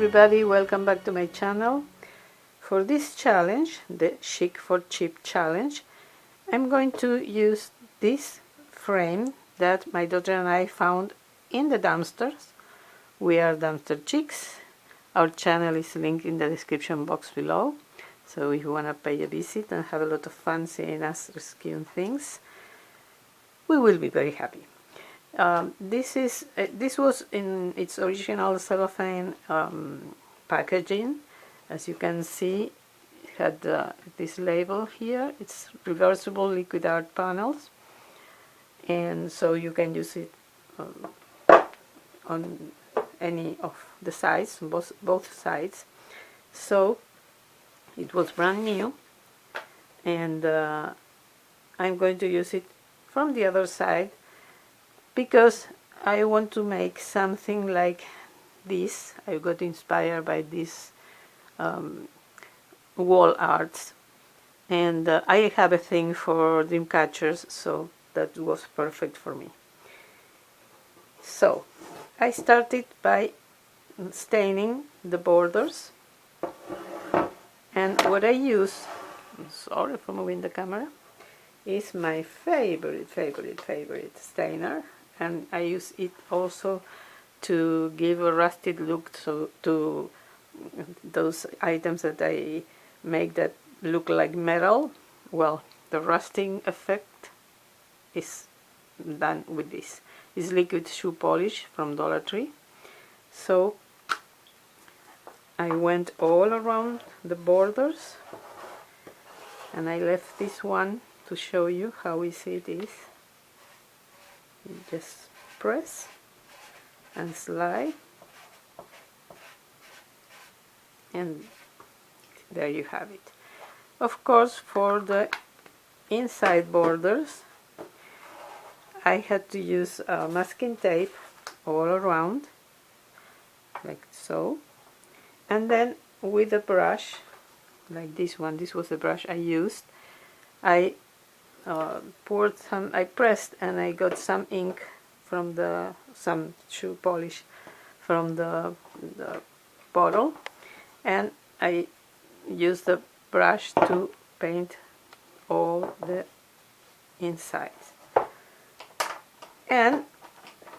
everybody, welcome back to my channel. For this challenge, the Chic for Cheap challenge, I'm going to use this frame that my daughter and I found in the dumpsters. We are dumpster chicks. Our channel is linked in the description box below, so if you want to pay a visit and have a lot of fun seeing us rescuing things, we will be very happy. This was in its original cellophane packaging. As you can see, it had this label here. It's reversible liquid art panels, and so you can use it on any of the sides, both sides. So it was brand new, and I'm going to use it from the other side, because I want to make something like this. I got inspired by these wall arts, and I have a thing for dream catchers, so that was perfect for me. So I started by staining the borders, and what I use, sorry for moving the camera, is my favorite stainer, and I use it also to give a rusted look to those items that I make that look like metal. Well, the rusting effect is done with this. It's liquid shoe polish from Dollar Tree. So I went all around the borders, and I left this one to show you how easy it is. You just press and slide, and there you have it. Of course, for the inside borders, I had to use masking tape all around, like so, and then with a brush like this one, this was the brush I used, I poured some, I pressed, and I got some ink from some shoe polish from the bottle, and I used the brush to paint all the insides. And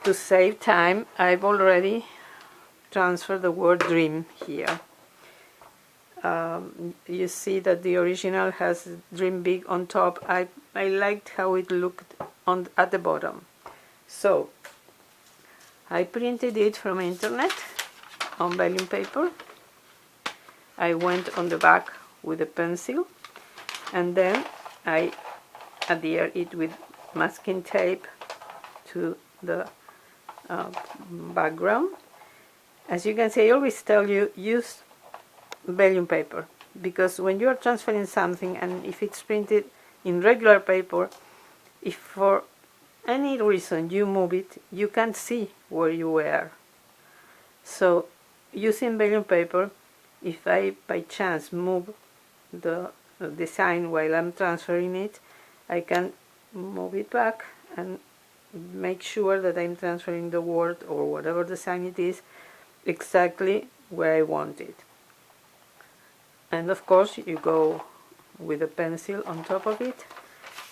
to save time, I've already transferred the word dream here. You see that the original has dream big on top. I liked how it looked at the bottom, so I printed it from internet on vellum paper. I went on the back with a pencil, and then I adhered it with masking tape to the background. As you can see, I always tell you, use vellum paper, because when you are transferring something, and if it's printed in regular paper, if for any reason you move it, you can't see where you were. So using vellum paper, if I by chance move the design while I'm transferring it, I can move it back and make sure that I'm transferring the word or whatever design it is exactly where I want it. And of course you go with a pencil on top of it,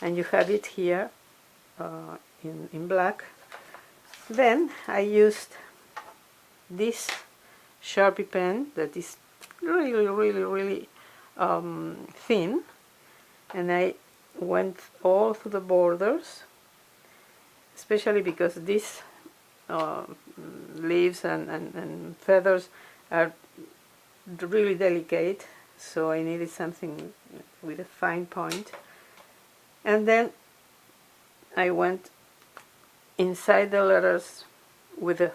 and you have it here in black. Then I used this Sharpie pen that is really thin, and I went all through the borders, especially because these leaves and feathers are really delicate, so I needed something with a fine point. And then I went inside the letters with a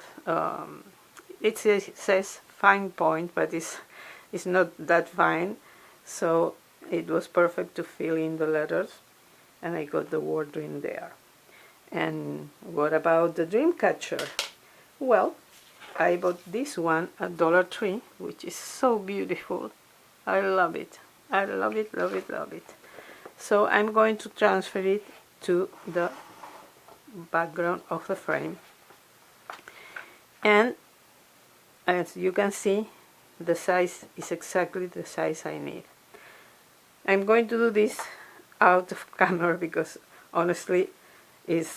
it says fine point, but it's not that fine, so it was perfect to fill in the letters, and I got the word dream there. And what about the dream catcher? Well, I bought this one at Dollar Tree, which is so beautiful. I love it. I love it. So I'm going to transfer it to the background of the frame. And as you can see, the size is exactly the size I need. I'm going to do this out of camera because honestly it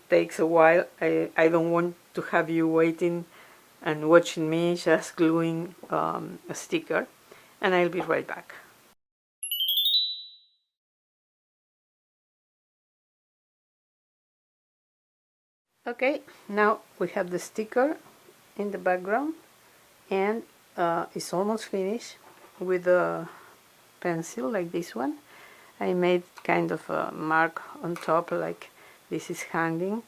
takes a while. I don't want to have you waiting and watching me just gluing a sticker, and I'll be right back. Okay, now we have the sticker in the background, and it's almost finished with a pencil like this one. I made kind of a mark on top like this is hanging.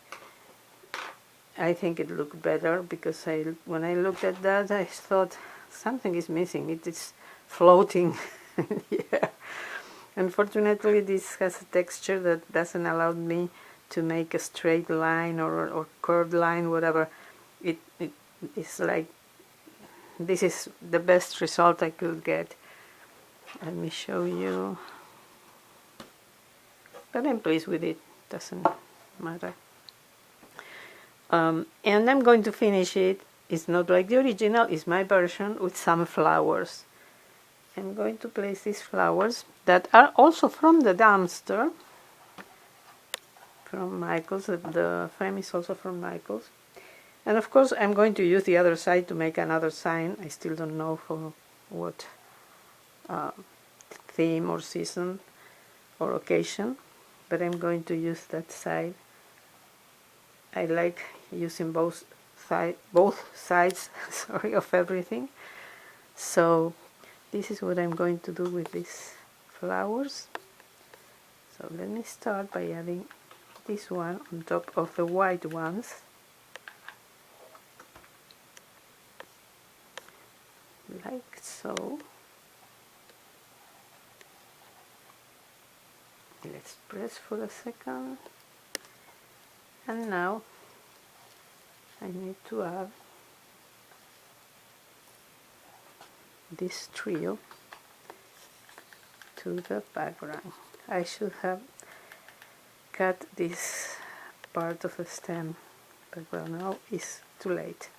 I think it looked better because when I looked at that I thought something is missing. It is floating in the air. Unfortunately, this has a texture that doesn't allow me to make a straight line or curved line, whatever. It is like, this is the best result I could get. Let me show you. But I'm pleased with it, doesn't matter. And I'm going to finish it. It's not like the original, it's my version with some flowers. I'm going to place these flowers that are also from the dumpster, from Michael's. The frame is also from Michael's. And of course I'm going to use the other side to make another sign. I still don't know for what theme or season or occasion, but I'm going to use that side. I like using both sides sorry, of everything. So this is what I'm going to do with these flowers. So let me start by adding this one on top of the white ones. Like so. Let's press for a second. And now I need to add this trio to the background. I should have cut this part of the stem, but now it's too late.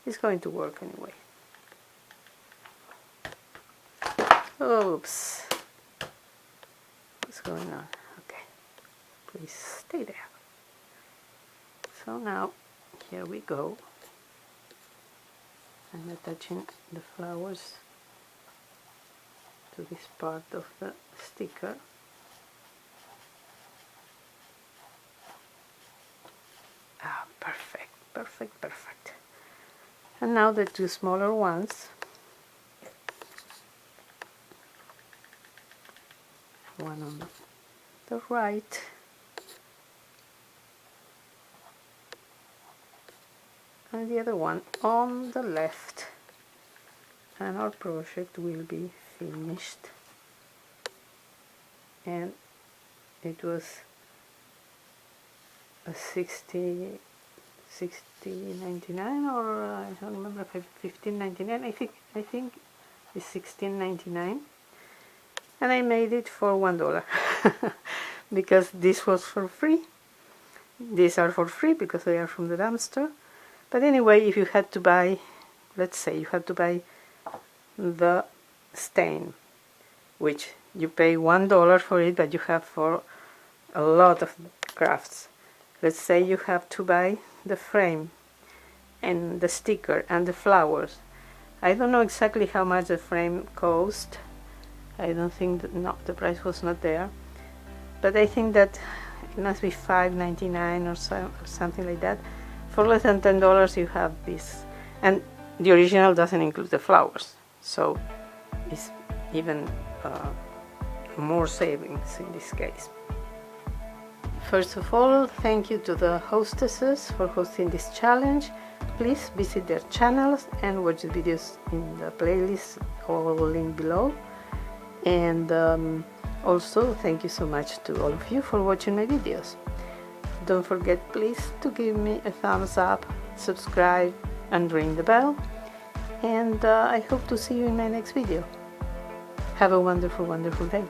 It's going to work anyway. Oops. What's going on? Okay. Please stay there. So now, here we go. I'm attaching the flowers to this part of the sticker. Ah, perfect, perfect, perfect. And now the two smaller ones. One on the right. And the other one on the left, and our project will be finished. And it was a 60.99 or I don't remember, 15.99. I think it's 16.99, and I made it for $1 because this was for free. These are for free because they are from the dumpster. But anyway, if you had to buy, let's say you had to buy the stain, which you pay $1 for it, but you have for a lot of crafts. Let's say you have to buy the frame and the sticker and the flowers. I don't know exactly how much the frame cost. I don't think that, no, the price was not there. But I think that it must be $5.99 or something like that. For less than $10 you have this, and the original doesn't include the flowers, so it's even more savings in this case. First of all, thank you to the hostesses for hosting this challenge. Please visit their channels and watch the videos in the playlist, all linked below. And also thank you so much to all of you for watching my videos. Don't forget please to give me a thumbs up, subscribe and ring the bell, and I hope to see you in my next video. Have a wonderful, wonderful day.